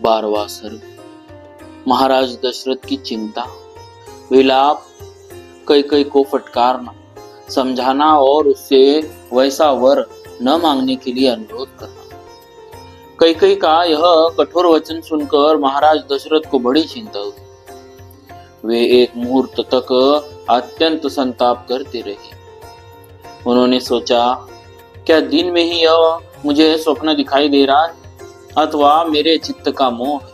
12वां सर्ग। महाराज दशरथ की चिंता, विलाप, कैकई को फटकारना, समझाना और उससे वैसा वर न मांगने के लिए अनुरोध करना। कैकई का यह कठोर वचन सुनकर महाराज दशरथ को बड़ी चिंता हुई। वे एक मुहूर्त तक अत्यंत संताप करते रहे। उन्होंने सोचा, क्या दिन में ही यह मुझे स्वप्न दिखाई दे रहा है अथवा मेरे चित्त का मोह है,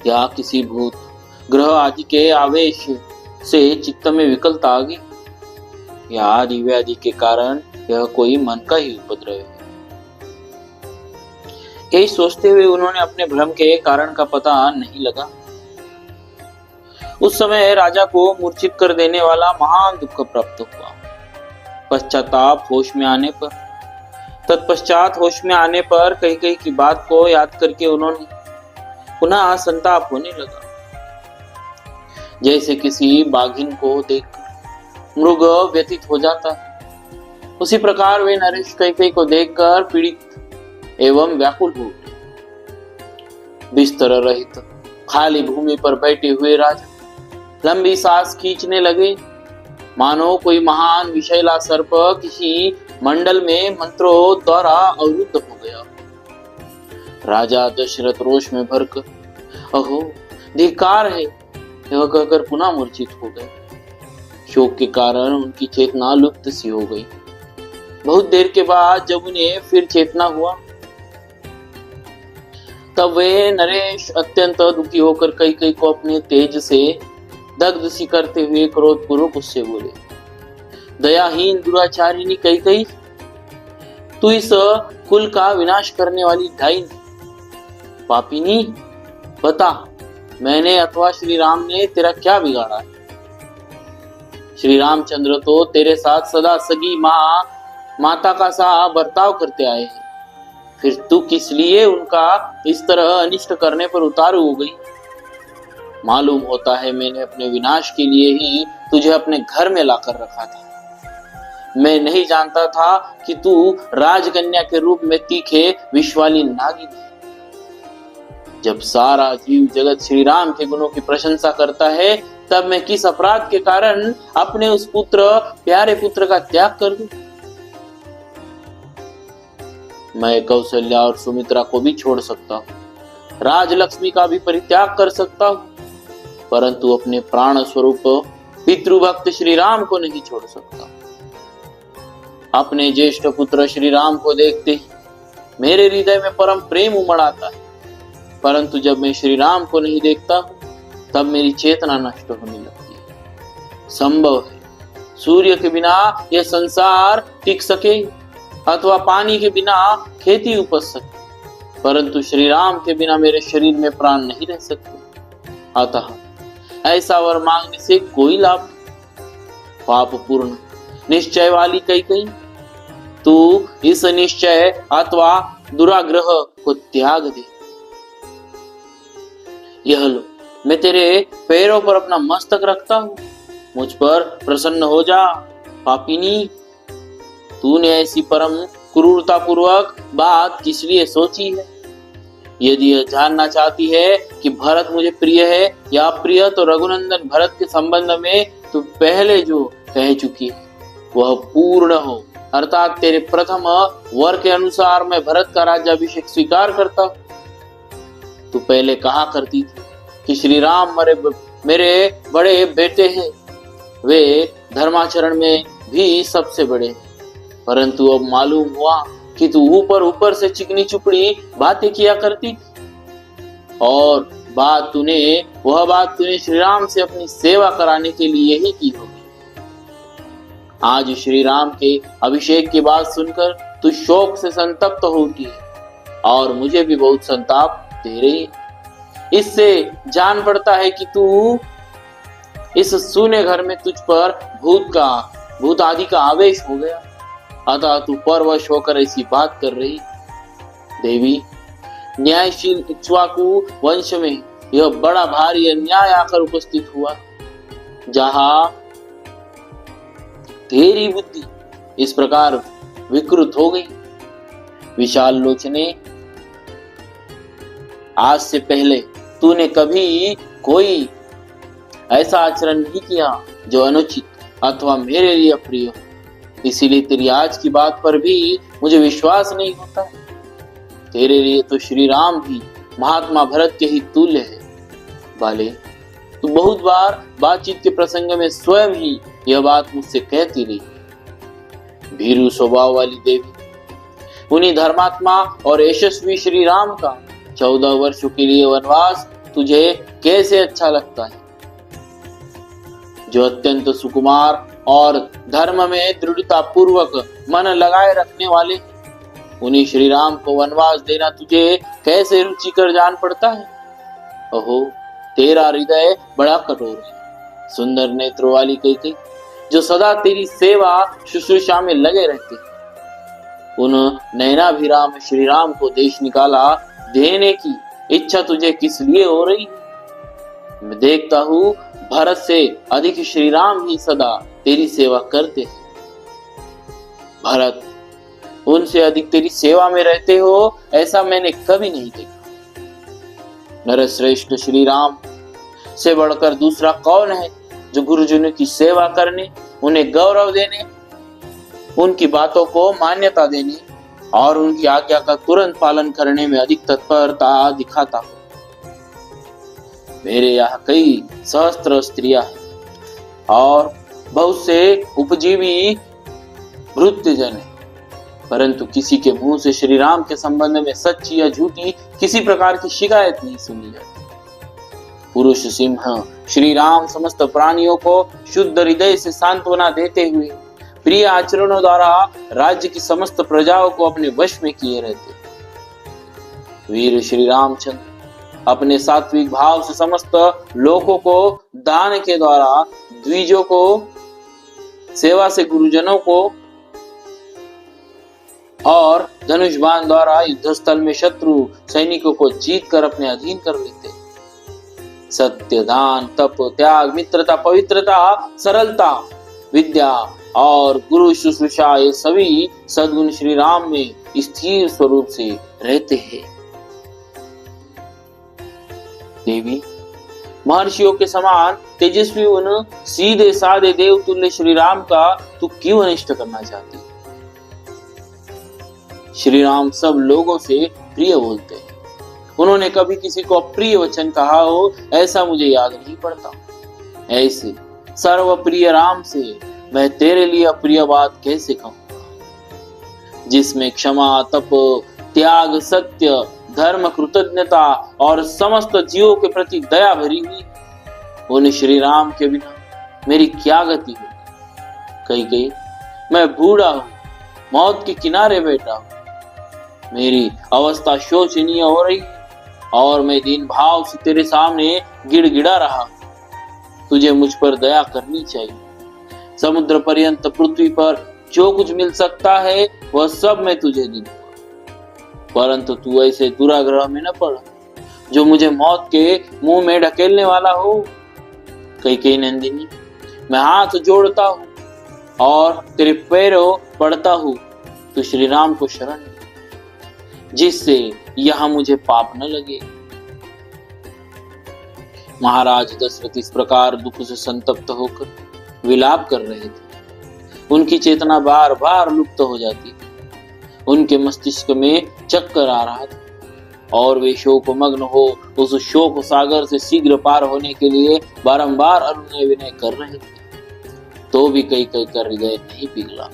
या किसी भूत ग्रह आदि के आवेश से चित्त में विकलता आ गई, या आदि व्याधि के कारण यह कोई मन का ही उपद्रव है। यही सोचते हुए उन्होंने अपने भ्रम के कारण का पता नहीं लगा। उस समय राजा को मूर्छित कर देने वाला महान दुख प्राप्त हुआ। तत्पश्चात होश में आने पर कैकई की बात को याद करके उन्होंने पुनः संताप होने लगा। जैसे किसी बाघिन को देखकर मृग व्यतीत हो जाता है, उसी प्रकार वे नरेश कैकई को देखकर पीड़ित एवं व्याकुल हो उठे। बिस्तर रहित खाली भूमि पर बैठे हुए राजा लंबी सांस खींचने लगे, मानो कोई महान विषैला सर्प किसी मंडल में मंत्रों द्वारा अवरुद्ध हो गया। राजा दशरथ रोष में भरकर अहो धिक्कार है यह कहकर पुनः मूर्छित हो गए। शोक के कारण उनकी चेतना लुप्त सी हो गई। बहुत देर के बाद जब उन्हें फिर चेतना हुआ, तब वे नरेश अत्यंत दुखी होकर कैकई को अपने तेज से दग्ध सी करते हुए क्रोधपूर्वक उससे बोले, दयाहीन दुराचारिणी कैकई, तू इस कुल का विनाश करने वाली डाइन पापिनी, बता मैंने अथवा श्री राम ने तेरा क्या बिगाड़ा है? श्री रामचंद्र तो तेरे साथ सदा सगी माता का सा बर्ताव करते आए हैं, फिर तू किस लिए उनका इस तरह अनिष्ट करने पर उतारू हो गई? मालूम होता है मैंने अपने विनाश के लिए ही तुझे अपने घर में लाकर रखा था। मैं नहीं जानता था कि तू राजकन्या के रूप में तीखे विश्वाली नागिन है। जब सारा जीव जगत श्री राम के गुणों की प्रशंसा करता है, तब मैं किस अपराध के कारण अपने उस प्यारे पुत्र का त्याग कर दूं? मैं कौशल्या और सुमित्रा को भी छोड़ सकता हूँ, राजलक्ष्मी का भी परित्याग कर सकता हूँ, परंतु अपने प्राण स्वरूप पितृभक्त श्री राम को नहीं छोड़ सकता। अपने ज्येष्ठ पुत्र श्री राम को देखते ही मेरे हृदय में परम प्रेम उमड़ आता है, परंतु जब मैं श्री राम को नहीं देखता तब मेरी चेतना नष्ट होने लगती है। संभव है सूर्य के बिना यह संसार टिक सके अथवा पानी के बिना खेती उपज सके, परंतु श्री राम के बिना मेरे शरीर में प्राण नहीं रह सकते। अतः ऐसा वर मांगने से कोई लाभ नहीं। पाप पूर्ण निश्चय वाली कैकई, तू इस निश्चय अथवा दुराग्रह को त्याग दे। यह लो, मैं तेरे पैरों पर अपना मस्तक रखता हूँ, मुझ पर प्रसन्न हो जा। पापिनी, तूने ऐसी परम क्रूरता पूर्वक बात किस लिए सोची है? यदि यह जानना चाहती है कि भरत मुझे प्रिय है या अप्रिय, तो रघुनंदन भरत के संबंध में तू पहले जो कह चुकी है वह पूर्ण हो, अर्थात तेरे प्रथम वर के अनुसार मैं भरत का राज्याभिषेक स्वीकार करता हूँ। तू पहले कहा करती थी कि श्री राम मेरे बड़े बेटे हैं, वे धर्माचरण में भी सबसे बड़े हैं, परंतु अब मालूम हुआ कि तू ऊपर से चिकनी चुपड़ी बातें किया करती थी, और वह बात तूने श्री राम से अपनी सेवा कराने के लिए ही की होगी। आज श्री राम के अभिषेक की बात सुनकर तू शोक से संतप्त हो उठी है और मुझे भी बहुत संताप दे रही है। इससे जान पड़ता है कि तू इस सूने घर में तुझ पर भूत आदि का आवेश हो गया, अतः तू परवश होकर ऐसी बात कर रही। देवी, न्यायशील इक्ष्वाकु वंश में यह बड़ा भारी अन्याय आकर उपस्थित हुआ, जहां तेरी बुद्धि इस प्रकार विकृत हो गई। विशाल लोचने, आज से पहले तूने कभी कोई ऐसा आचरण नहीं किया जो अनुचित अथवा मेरे लिए अप्रिय हो, इसीलिए तेरी आज की बात पर भी मुझे विश्वास नहीं होता। तेरे लिए तो श्री राम भी महात्मा भरत के ही तुल्य है। बाले, तू बहुत बार बातचीत के प्रसंग में स्वयं ही यह बात मुझसे कहती रही। भीरू स्वभाव वाली देवी, उन्हीं धर्मात्मा और यशस्वी श्री राम का 14 वर्षों के लिए वनवास तुझे कैसे अच्छा लगता है, जो अत्यंत सुकुमार और धर्म में दृढ़ता पूर्वक मन लगाए रखने वाले, उन्हीं श्री राम को वनवास देना तुझे कैसे रुचिकर जान पड़ता है। ओहो, तेरा हृदय बड़ा कठोर है। सुंदर नेत्रों वाली कैकेयी, जो सदा तेरी सेवा शुश्रूषा में लगे रहते, उन नयनाभिराम श्री राम को देश निकाला देने की इच्छा तुझे किस लिए हो रही है। मैं देखता हूँ भरत से अधिक श्री राम ही सदा तेरी सेवा करते हैं। भरत उनसे अधिक तेरी सेवा में रहते हो, ऐसा मैंने कभी नहीं देखा। नरश्रेष्ठ श्री राम से बढ़कर दूसरा कौन है जो गुरुजनों की सेवा करने, उन्हें गौरव देने, उनकी बातों को मान्यता देने और उनकी आज्ञा का तुरंत पालन करने में अधिक तत्परता दिखाता हो। मेरे यहाँ कई सहस्त्र स्त्रियां हैं और बहुत से उपजीवी भृत्यजन है, परंतु किसी के मुंह से श्री राम के संबंध में सच्ची या झूठी किसी प्रकार की शिकायत नहीं सुनी जाती। पुरुष सिंह श्री राम समस्त प्राणियों को शुद्ध हृदय से सांत्वना देते हुए प्रिय आचरणों द्वारा राज्य की समस्त प्रजाओं को अपने वश में किए रहते। वीर श्री रामचंद्र अपने सात्विक भाव से समस्त लोगों को दान के द्वारा, द्विजों को सेवा से गुरुजनों को और धनुष बाण द्वारा युद्धस्थल में शत्रु सैनिकों को जीत कर अपने अधीन कर लेते। सत्य, दान, तप, त्याग, मित्रता, पवित्रता, सरलता, विद्या और गुरु शुश्रूषा, ये सभी सद्गुण श्री राम में स्थिर स्वरूप से रहते हैं। देवी, महर्षियों के समान तेजस्वी उन सीधे साधे देवतुल्य श्री राम का तू क्यों अनिष्ट करना चाहती? श्री राम सब लोगों से प्रिय बोलते हैं। उन्होंने कभी किसी को अप्रिय वचन कहा हो ऐसा मुझे याद नहीं पड़ता। ऐसे सर्वप्रिय राम से मैं तेरे लिए अप्रिय बात कैसे कहूंगा, जिसमें क्षमा, तप, त्याग, सत्य, धर्म, कृतज्ञता और समस्त जीवों के प्रति दया भरी हुई। उन श्री राम के बिना मेरी क्या गति होगी? कई मैं बूढ़ा हूं, मौत के किनारे बैठा हूं, मेरी अवस्था शोचनीय हो रही और मैं दीन भाव से तेरे सामने गिड़गिड़ा रहा। तुझे मुझ पर दया करनी चाहिए। समुद्र पर्यंत पृथ्वी पर जो कुछ मिल सकता है वह सब मैं तुझे दे दूंगा, परंतु तू ऐसे दुराग्रह में न पड़ जो मुझे मौत के मुंह में ढकेलने वाला हो। कई नंदिनी, मैं हाथ जोड़ता हूँ और तेरे पैरों पड़ता हूँ, तू श्री राम को शरण ले, जिससे यहां मुझे पाप न लगे। महाराज दशरथ इस प्रकार दुख से संतप्त होकर विलाप कर रहे थे। उनकी चेतना बार बार लुप्त हो जाती थी। उनके मस्तिष्क में चक्कर आ रहा था और वे शोक मग्न हो उस शोक सागर से शीघ्र पार होने के लिए बारंबार अनुनय विनय कर रहे थे। तो भी कई कर हृदय नहीं पिघला।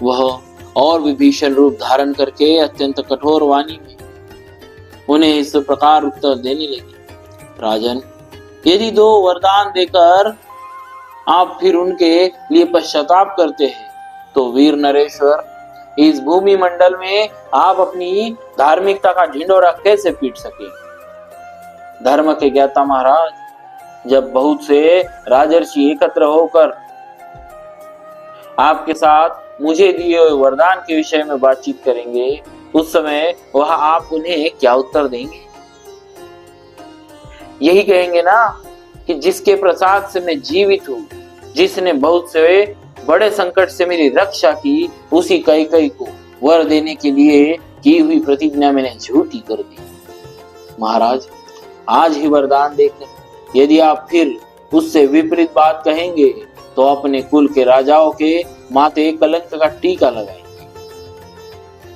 वह और भी भीषण रूप धारण करके अत्यंत कठोर वाणी में उन्हें इस प्रकार उत्तर देने लगी। राजन, यदि 2 वरदान देकर आप फिर उनके लिए पश्चाताप करते हैं तो वीर नरेश्वर, इस भूमि मंडल में आप अपनी धार्मिकता का ढिंढोरा कैसे पीट सके? धर्म के ज्ञाता महाराज, जब बहुत से राजर्षि एकत्र होकर आपके साथ मुझे दिए हुए वरदान के विषय में बातचीत करेंगे, उस समय वह आप उन्हें क्या उत्तर देंगे? यही कहेंगे ना कि जिसके प्रसाद से मैं जीवित हूं, जिसने बहुत से बड़े संकट से मेरी रक्षा की, उसी कैकेयी को वर देने के लिए की हुई प्रतिज्ञा मैंने झूठी कर दी। महाराज, आज ही वरदान देकर यदि आप फिर उससे विपरीत बात कहेंगे तो अपने कुल के राजाओं के माथे कलंक का टीका लगाएंगे।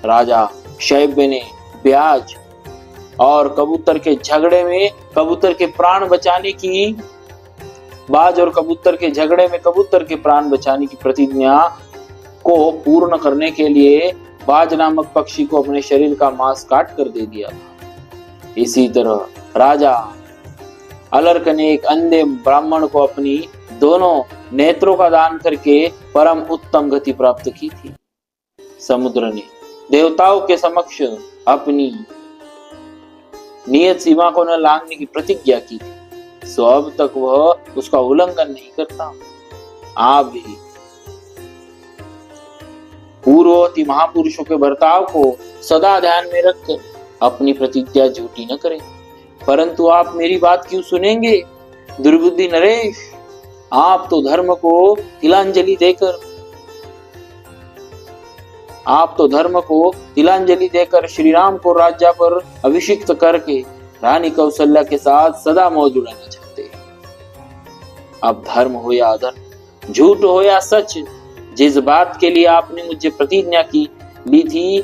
राजा शैब्य ने ब्याज और कबूतर के झगड़े में कबूतर के प्राण बचाने की बाज और कबूतर के झगड़े में कबूतर के प्राण बचाने की प्रतिज्ञा को पूर्ण करने के लिए बाज नामक पक्षी को अपने शरीर का मांस काट कर दे दिया था। इसी तरह राजा अलर्क ने एक अंधे ब्राह्मण को अपनी दोनों नेत्रों का दान करके परम उत्तम गति प्राप्त की थी। समुद्र ने देवताओं के समक्ष अपनी नियत सीमा को न लांघने की प्रतिज्ञा की थी, सो अब तक वह उसका उल्लंघन नहीं करता। आप भी पूर्ववर्ती महापुरुषों के बर्ताव को सदा ध्यान में रखकर अपनी प्रतिज्ञा झूठी न करें। परंतु आप मेरी बात क्यों सुनेंगे दुर्बुद्धि नरेश? आप तो धर्म को तिलांजलि देकर श्री राम को राज्य पर अभिषिक्त करके रानी कौशल्या के साथ सदा मौज उड़ाना चाहते हैं। अब धर्म हो या अधर्म, झूठ हो या सच, जिस बात के लिए आपने मुझे प्रतिज्ञा की ली थी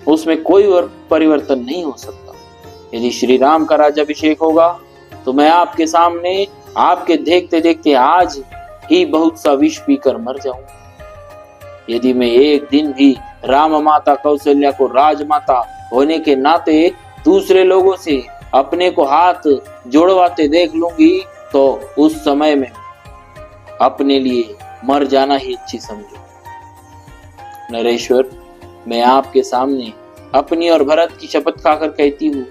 उसमें कोई और परिवर्तन नहीं हो सकता। यदि श्री राम का राज्याभिषेक होगा तो मैं आपके सामने आपके देखते देखते आज ही बहुत सा विष पीकर मर जाऊंगा। यदि मैं एक दिन भी राम माता कौशल्या को राजमाता होने के नाते दूसरे लोगों से अपने को हाथ जोड़वाते देख लूंगी तो उस समय में अपने लिए मर जाना ही अच्छी समझो। नरेश्वर, मैं आपके सामने अपनी और भरत की शपथ खाकर कहती हूँ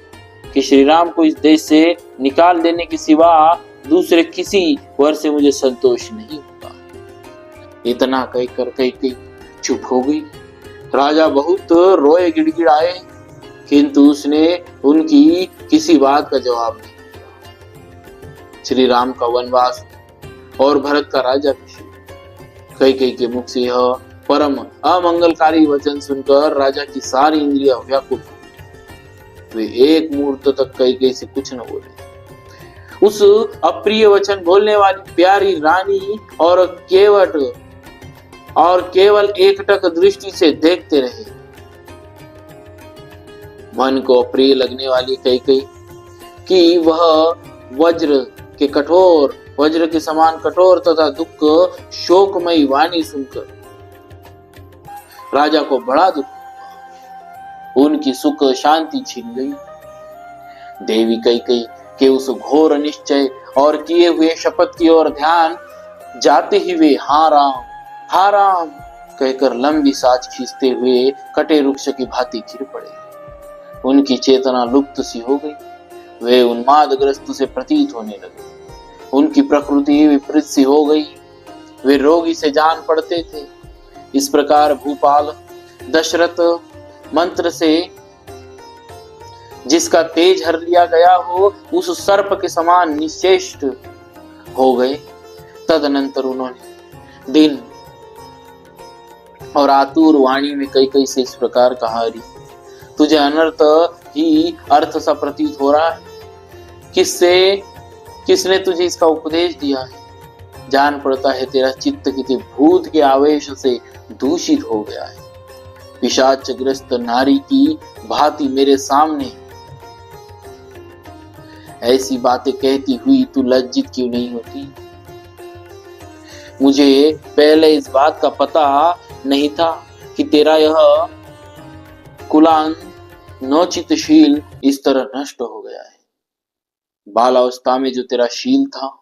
कि श्री राम को इस देश से निकाल देने के सिवा दूसरे किसी वर से मुझे संतोष नहीं होता। इतना कहकर कई चुप हो गई। राजा बहुत रोए गिड़गिड़ाए, किंतु उसने उनकी किसी बात का जवाब नहीं दिया। श्री राम का वनवास और भरत का राज्याभिषेक, कई के मुख से यह परम अमंगलकारी वचन सुनकर राजा की सारी इंद्रियां व्याकुल। वे एक मुहूर्त तक कई से कुछ न बोले। उस अप्रिय वचन बोलने वाली प्यारी रानी और केवल एकटक दृष्टि से देखते रहे। मन को अप्रिय लगने वाली कई कि वह वज्र के समान कठोर तथा दुख शोकमयी वाणी सुनकर राजा को बड़ा दुख, उनकी सुख शांति छीन गई। देवी कई के उस घोर निश्चय और किए हुए शपथ की ओर ध्यान जाते ही वे हाँ राम कहकर लंबी सांस खींचते हुए कटे वृक्ष की भांति गिर पड़े। उनकी चेतना लुप्त सी हो गई। वे उन्मादग्रस्त से प्रतीत होने लगे। उनकी प्रकृति विपरीत सी हो गई। वे रोगी से जान पड़ते थे। इस प्रकार भूपाल दशरथ मंत्र से जिसका तेज हर लिया गया हो उस सर्प के समान निश्चेष्ट हो गए। तदनंतर उन्होंने दिन और आतुर वाणी में कई से इस प्रकार कहा, तुझे अनर्थ ही अर्थ सा प्रतीत हो रहा है। किसने तुझे इसका उपदेश दिया है? जान पड़ता है तेरा चित्त किसी भूत के आवेश से दूषित हो गया है। पिशाचग्रस्त नारी की भांति मेरे सामने ऐसी बातें कहती हुई तू लज्जित क्यों नहीं होती? मुझे पहले इस बात का पता नहीं था कि तेरा यह कुलांग नौचितशील इस तरह नष्ट हो गया है। बालावस्था में जो तेरा शील था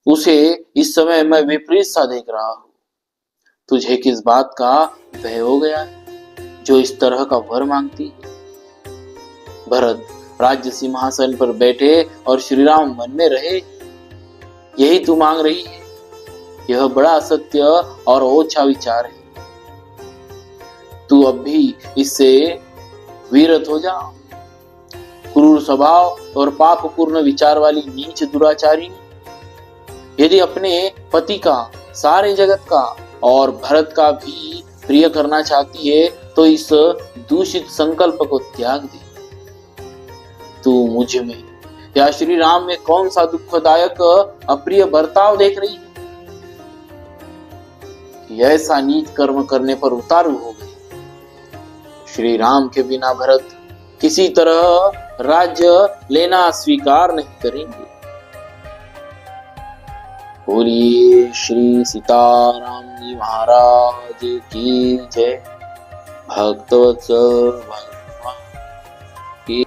उसे इस समय मैं विपरीत सा देख रहा हूं। तुझे किस बात का भय हो गया है जो इस तरह का वर मांगती है? भरत राज्य सिंहासन पर बैठे और श्री राम वन में रहे, यही तू मांग रही है? यह बड़ा असत्य और ओछा विचार है। तू अब भी इससे विरत हो जा। क्रूर स्वभाव और पापपूर्ण विचार वाली नीच दुराचारी, यदि अपने पति का, सारे जगत का और भरत का भी प्रिय करना चाहती है तो इस दूषित संकल्प को त्याग दे। तू मुझ में या श्री राम में कौन सा दुखदायक अप्रिय बर्ताव देख रही है कि ऐसा नीच कर्म करने पर उतारू हो गई? श्री राम के बिना भरत किसी तरह राज्य लेना स्वीकार नहीं करेंगे। बोलिए श्री सीताराम जी महाराज की जय। भक्तवत्सल भगवान की